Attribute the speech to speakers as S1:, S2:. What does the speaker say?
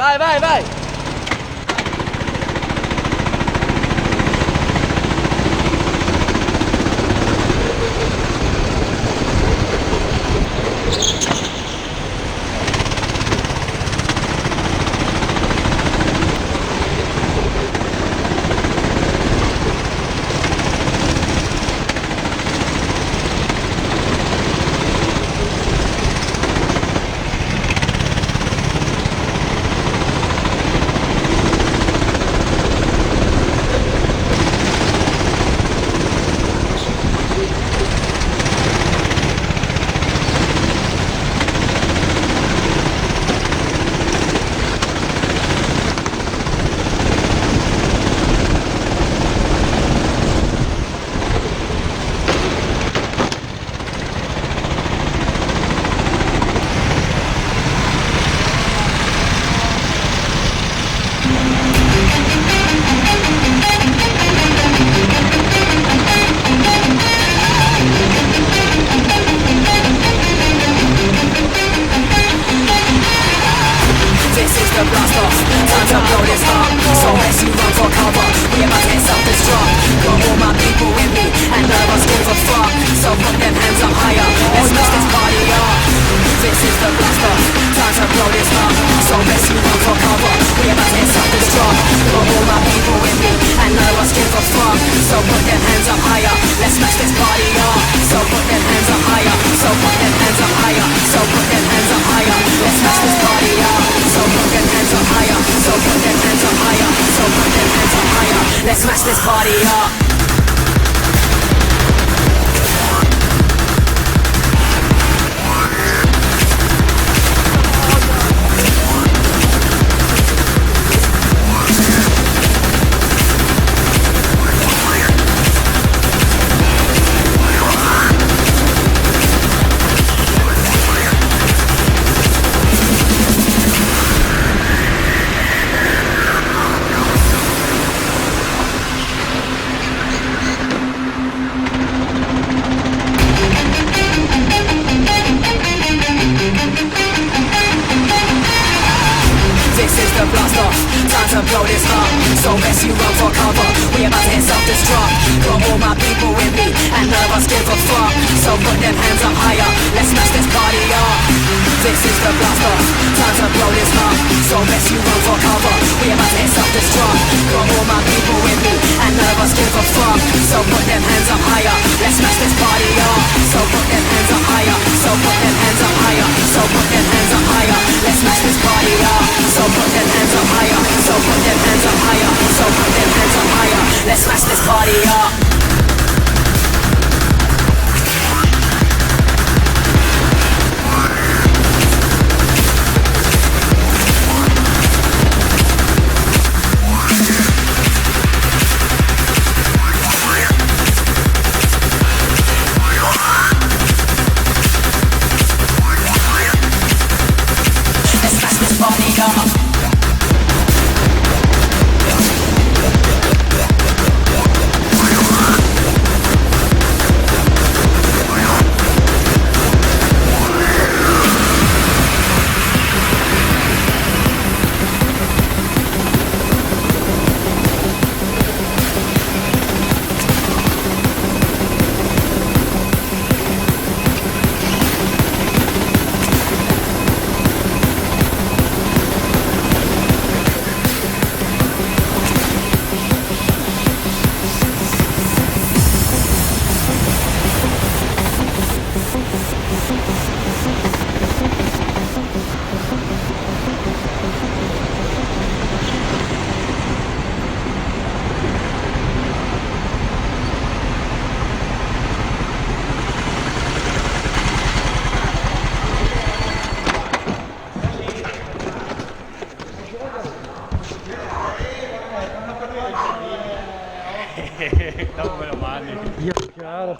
S1: Vai!
S2: This is the blast off, time to blow this up. So as you run for cover, we about to self-destruct. Got all my people with me, and none of us give a fuck. So put them hands up higher, let's mess this party up. This is the blast off, time to blow this up. So as you run for cover, we about to self-destruct. Got all my people with me, and none of us give a fuck. So put them hands up higher, let's smash this party up. So put them hands up higher, so put them hands up higher, so put them hands up higher, let's smash this party up. So put them hands up higher, so put them hands up higher, so put them hands up higher, let's smash this party up. This is the blast off, time to blow this up. So best you run for cover, we about to hit self-destruct. Got all my people with me, and none of us give a fuck. So put them hands up higher, let's smash this party up. This is the blast off, time to blow this up. So best you run for cover, we about to hit self-destruct. Got all my people with me, and none of us give a fuck. So put them hands up higher, let's smash this party up. So put them hands up higher, so put them hands up higher, so put them hands up higher, let's smash this party up. So put them hands up higher, so put them hands up higher, so put them hands up higher, let's smash this party up. Let's smash this party up.
S1: Dopo me lo mandi.
S3: Io chiaro.